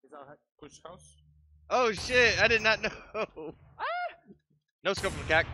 Is that push house? Oh shit! I did not know. Ah! No scope from the cack.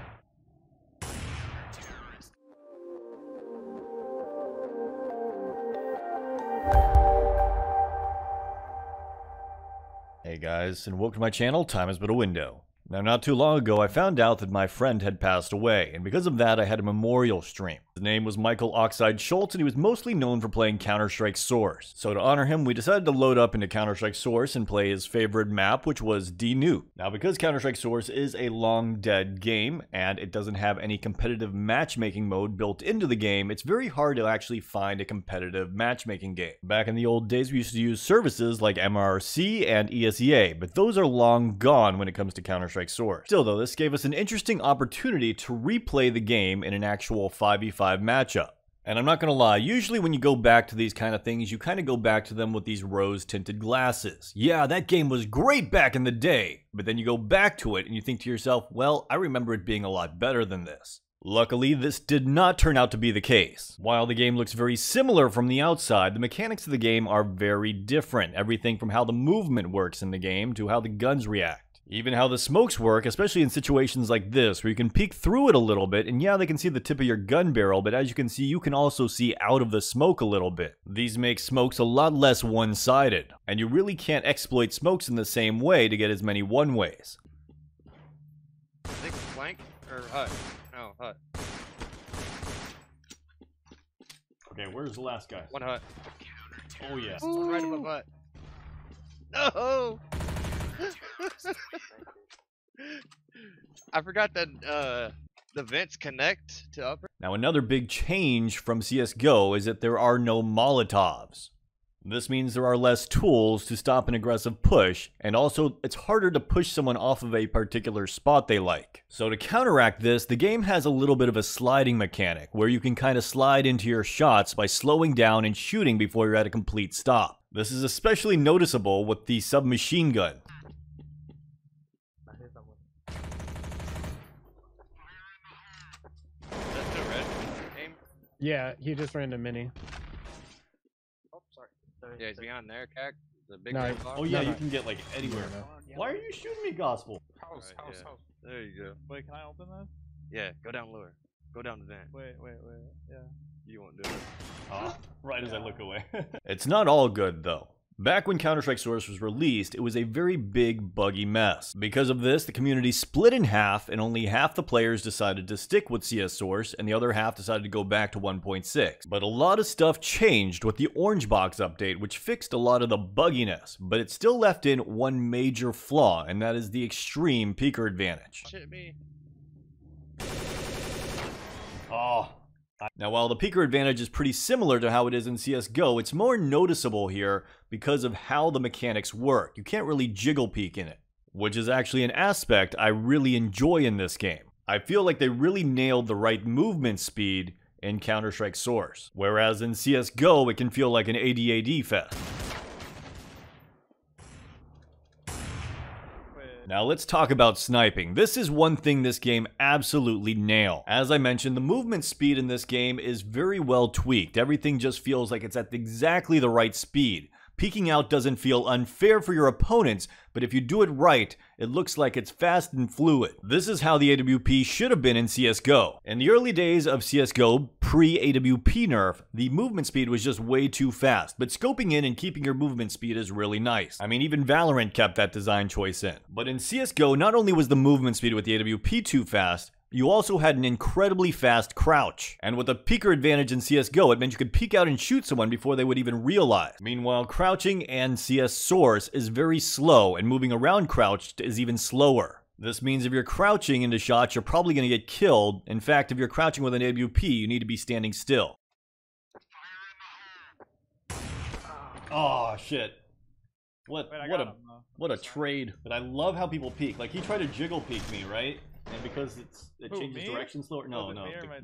Hey guys, and welcome to my channel, Time Is But a Window. Now, not too long ago, I found out that my friend had passed away, and because of that, I had a memorial stream. His name was Michael Oxide Schultz, and he was mostly known for playing Counter-Strike Source. So to honor him, we decided to load up into Counter-Strike Source and play his favorite map, which was D-Nuke. Now, because Counter-Strike Source is a long-dead game, and it doesn't have any competitive matchmaking mode built into the game, it's very hard to actually find a competitive matchmaking game. Back in the old days, we used to use services like MRC and ESEA, but those are long gone when it comes to Counter-Strike Source. Still though, this gave us an interesting opportunity to replay the game in an actual 5v5 matchup. And I'm not gonna lie, usually when you go back to these kind of things, you kind of go back to them with these rose-tinted glasses. Yeah, that game was great back in the day, but then you go back to it and you think to yourself, well, I remember it being a lot better than this. Luckily, this did not turn out to be the case. While the game looks very similar from the outside, the mechanics of the game are very different. Everything from how the movement works in the game to how the guns react. Even how the smokes work, especially in situations like this, where you can peek through it a little bit, and yeah, they can see the tip of your gun barrel, but as you can see, you can also see out of the smoke a little bit. These make smokes a lot less one-sided, and you really can't exploit smokes in the same way to get as many one-ways. I think flank or hut. No, hut. Okay, where's the last guy? One hut. Oh yeah. One right above hut. No! I forgot that the vents connect to upper. Now another big change from CSGO is that there are no Molotovs. This means there are less tools to stop an aggressive push, and also it's harder to push someone off of a particular spot they like. So to counteract this, the game has a little bit of a sliding mechanic, where you can kind of slide into your shots by slowing down and shooting before you're at a complete stop. This is especially noticeable with the submachine gun. Yeah, he just ran to mini. Oh, sorry. Yeah, he's behind there, cack. The big No, red box. Oh yeah, No. you can get like anywhere. Yeah, Why are you shooting me, Gospel? House, Alright, house, yeah. house. There you go. Wait, can I open that? Yeah, go down lower. Go down the vent. Wait, yeah. You won't do it. Oh, right as I look away. It's not all good though. Back when Counter-Strike Source was released, it was a very big, buggy mess. Because of this, the community split in half, and only half the players decided to stick with CS Source, and the other half decided to go back to 1.6. But a lot of stuff changed with the Orange Box update, which fixed a lot of the bugginess, but it still left in one major flaw, and that is the extreme peeker advantage. Shit me. Oh. Now, while the peeker advantage is pretty similar to how it is in CSGO, it's more noticeable here because of how the mechanics work. You can't really jiggle peek in it, which is actually an aspect I really enjoy in this game. I feel like they really nailed the right movement speed in Counter-Strike Source, whereas in CSGO it can feel like an AD fest. Now let's talk about sniping. This is one thing this game absolutely nailed. As I mentioned, the movement speed in this game is very well tweaked. Everything just feels like it's at exactly the right speed. Peeking out doesn't feel unfair for your opponents, but if you do it right, it looks like it's fast and fluid. This is how the AWP should have been in CSGO. In the early days of CSGO, pre-AWP nerf, the movement speed was just way too fast, but scoping in and keeping your movement speed is really nice. I mean, even Valorant kept that design choice in. But in CSGO, not only was the movement speed with the AWP too fast, you also had an incredibly fast crouch. And with the peeker advantage in CSGO, it meant you could peek out and shoot someone before they would even realize. Meanwhile, crouching and CS Source is very slow, and moving around crouched is even slower. This means if you're crouching into shots, you're probably going to get killed. In fact, if you're crouching with an AWP, you need to be standing still. Oh, shit. What a trade. But I love how people peek. Like, he tried to jiggle peek me, right? And because it Who, changes me? direction slower. No, Was it me or my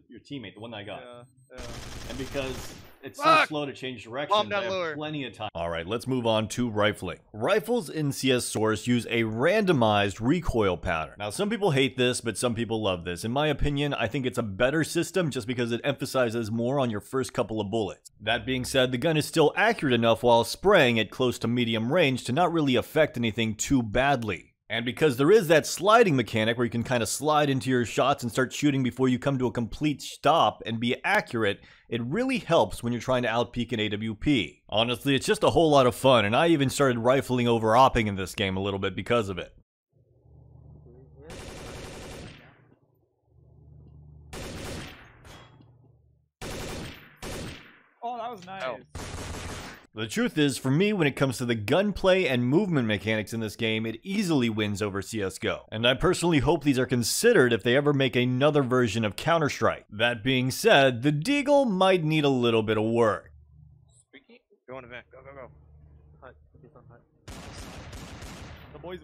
your teammate, the one that I got. Yeah. And because it's so Fuck! slow to change Bomb directions, down I have lower. plenty of time. Alright, let's move on to rifling. Rifles in CS Source use a randomized recoil pattern. Now, some people hate this, but some people love this. In my opinion, I think it's a better system just because it emphasizes more on your first couple of bullets. That being said, the gun is still accurate enough while spraying at close to medium range to not really affect anything too badly. And because there is that sliding mechanic where you can kind of slide into your shots and start shooting before you come to a complete stop and be accurate, it really helps when you're trying to outpeak an AWP. Honestly, it's just a whole lot of fun, and I even started rifling over opping in this game a little bit because of it. Oh, that was nice. Oh. The truth is, for me, when it comes to the gunplay and movement mechanics in this game, it easily wins over CSGO. And I personally hope these are considered if they ever make another version of Counter-Strike. That being said, the Deagle might need a little bit of work. Speaking. Go on event. Go, go, go. Hut. He's on hut. The boys.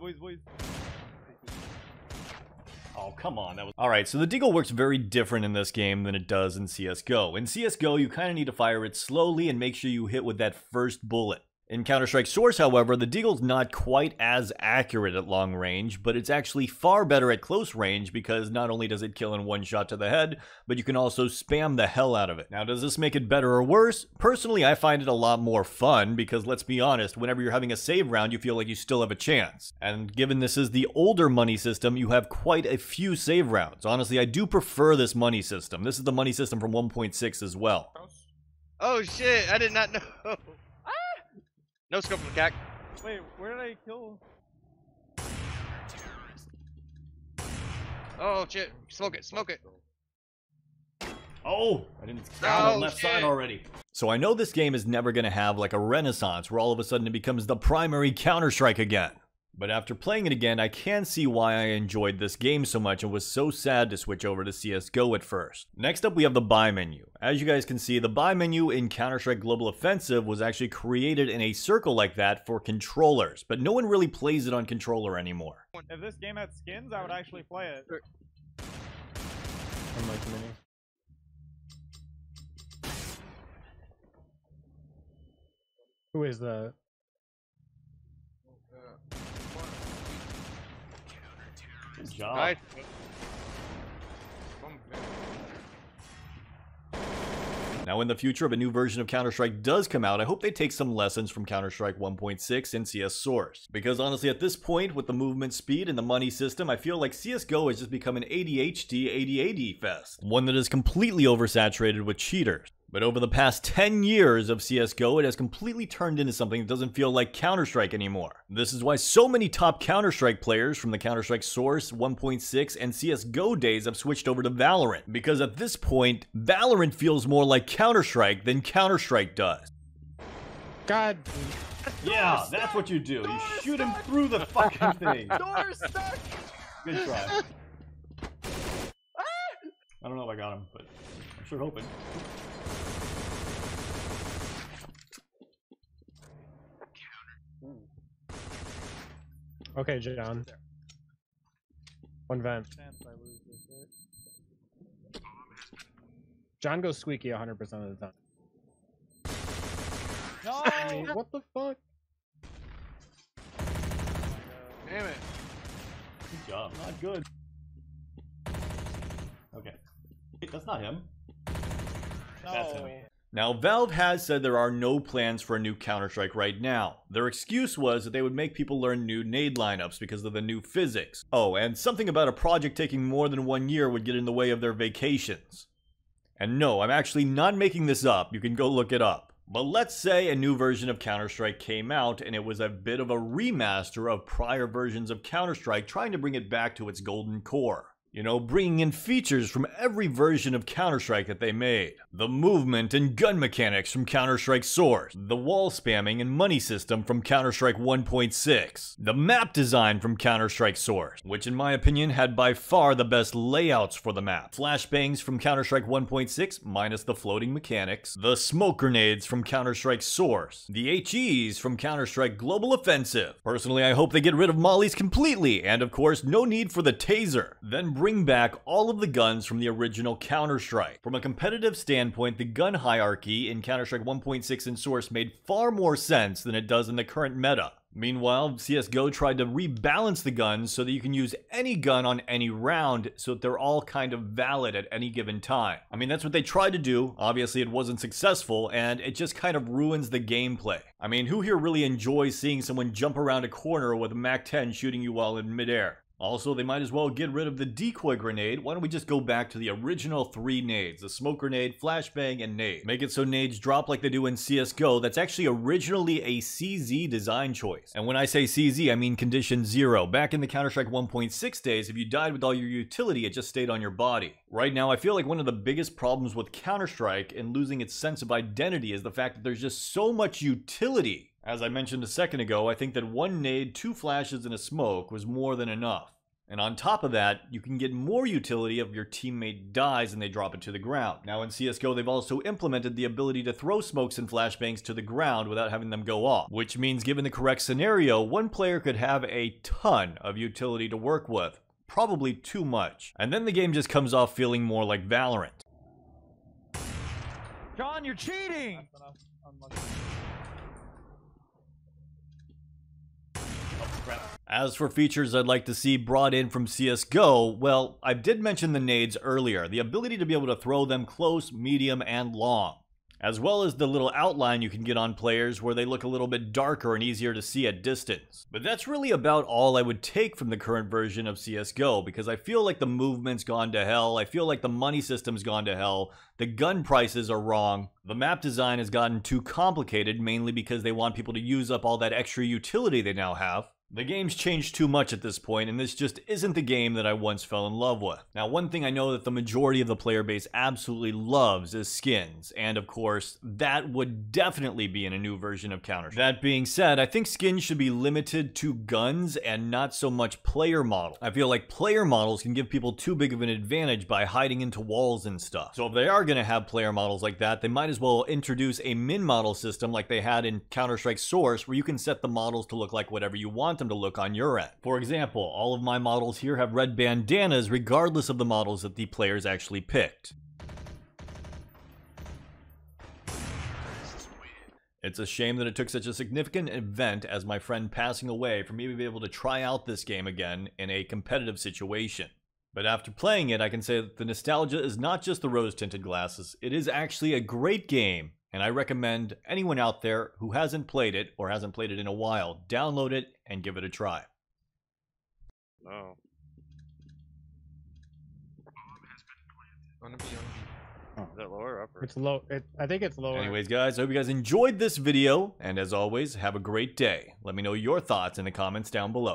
Oh, come on. That was Alright, so the Deagle works very different in this game than it does in CSGO. In CSGO, you kind of need to fire it slowly and make sure you hit with that first bullet. In Counter-Strike Source, however, the Deagle's not quite as accurate at long range, but it's actually far better at close range because not only does it kill in one shot to the head, but you can also spam the hell out of it. Now, does this make it better or worse? Personally, I find it a lot more fun because, let's be honest, whenever you're having a save round, you feel like you still have a chance. And given this is the older money system, you have quite a few save rounds. Honestly, I do prefer this money system. This is the money system from 1.6 as well. House. Oh shit! I did not know. No scope from the CAC. Wait, where did I kill? Oh shit! Smoke it! Smoke it! Oh, I didn't down on left shit. side already. So I know this game is never going to have like a renaissance where all of a sudden it becomes the primary Counter-Strike again. But after playing it again, I can see why I enjoyed this game so much and was so sad to switch over to CSGO at first. Next up, we have the buy menu. As you guys can see, the buy menu in Counter-Strike Global Offensive was actually created in a circle like that for controllers, but no one really plays it on controller anymore. If this game had skins, I would actually play it. Who is that? Good job. Nice. Now, in the future, if a new version of Counter-Strike does come out, I hope they take some lessons from Counter-Strike 1.6 and CS Source. Because honestly, at this point, with the movement speed and the money system, I feel like CSGO has just become an ADHD ADAD fest. One that is completely oversaturated with cheaters. But over the past 10 years of CSGO, it has completely turned into something that doesn't feel like Counter-Strike anymore. This is why so many top Counter-Strike players from the Counter-Strike Source, 1.6, and CSGO days have switched over to Valorant. Because at this point, Valorant feels more like Counter-Strike than Counter-Strike does. God. Yeah, that's what you do. You shoot him through the fucking thing. Door stuck! Good try. I don't know if I got him, but I'm sure hoping. Okay, John. One vent. John goes squeaky 100% of the time. No! What the fuck? Damn it! Good job. Not good. Okay. Wait, that's not him. That's him. Now, Valve has said there are no plans for a new Counter-Strike right now. Their excuse was that they would make people learn new nade lineups because of the new physics. Oh, and something about a project taking more than 1 year would get in the way of their vacations. And no, I'm actually not making this up. You can go look it up. But let's say a new version of Counter-Strike came out and it was a bit of a remaster of prior versions of Counter-Strike, trying to bring it back to its golden core. You know, bringing in features from every version of Counter-Strike that they made. The movement and gun mechanics from Counter-Strike Source. The wall spamming and money system from Counter-Strike 1.6. The map design from Counter-Strike Source, which in my opinion had by far the best layouts for the map. Flashbangs from Counter-Strike 1.6, minus the floating mechanics. The smoke grenades from Counter-Strike Source. The HEs from Counter-Strike Global Offensive. Personally, I hope they get rid of mollies completely, and of course, no need for the taser. Then bring back all of the guns from the original Counter-Strike. From a competitive standpoint, the gun hierarchy in Counter-Strike 1.6 and Source made far more sense than it does in the current meta. Meanwhile, CSGO tried to rebalance the guns so that you can use any gun on any round so that they're all kind of valid at any given time. I mean, that's what they tried to do. Obviously, it wasn't successful, and it just kind of ruins the gameplay. I mean, who here really enjoys seeing someone jump around a corner with a MAC-10 shooting you while in midair? Also, they might as well get rid of the decoy grenade. Why don't we just go back to the original 3 nades? The smoke grenade, flashbang, and nade. Make it so nades drop like they do in CSGO. That's actually originally a CZ design choice. And when I say CZ, I mean condition 0. Back in the Counter-Strike 1.6 days, if you died with all your utility, it just stayed on your body. Right now, I feel like one of the biggest problems with Counter-Strike and losing its sense of identity is the fact that there's just so much utility. As I mentioned a second ago, I think that 1 nade, 2 flashes, and a smoke was more than enough. And on top of that, you can get more utility if your teammate dies and they drop it to the ground. Now in CSGO, they've also implemented the ability to throw smokes and flashbangs to the ground without having them go off. Which means given the correct scenario, one player could have a ton of utility to work with. Probably too much. And then the game just comes off feeling more like Valorant. John, you're cheating! As for features I'd like to see brought in from CSGO, well, I did mention the nades earlier, the ability to be able to throw them close, medium, and long. As well as the little outline you can get on players where they look a little bit darker and easier to see at distance. But that's really about all I would take from the current version of CSGO, because I feel like the movement's gone to hell, I feel like the money system's gone to hell, the gun prices are wrong, the map design has gotten too complicated, mainly because they want people to use up all that extra utility they now have. The game's changed too much at this point, and this just isn't the game that I once fell in love with. Now, one thing I know that the majority of the player base absolutely loves is skins, and of course, that would definitely be in a new version of Counter-Strike. That being said, I think skins should be limited to guns and not so much player models. I feel like player models can give people too big of an advantage by hiding into walls and stuff. So if they are going to have player models like that, they might as well introduce a min model system like they had in Counter-Strike Source, where you can set the models to look like whatever you want them to look on your end. For example, all of my models here have red bandanas regardless of the models that the players actually picked. It's a shame that it took such a significant event as my friend passing away for me to be able to try out this game again in a competitive situation. But after playing it, I can say that the nostalgia is not just the rose-tinted glasses, it is actually a great game. And I recommend anyone out there who hasn't played it, or hasn't played it in a while, download it and give it a try. No. Gonna be on Is that lower or upper? It's low. I think it's lower. Anyways, guys, I hope you guys enjoyed this video. And as always, have a great day. Let me know your thoughts in the comments down below.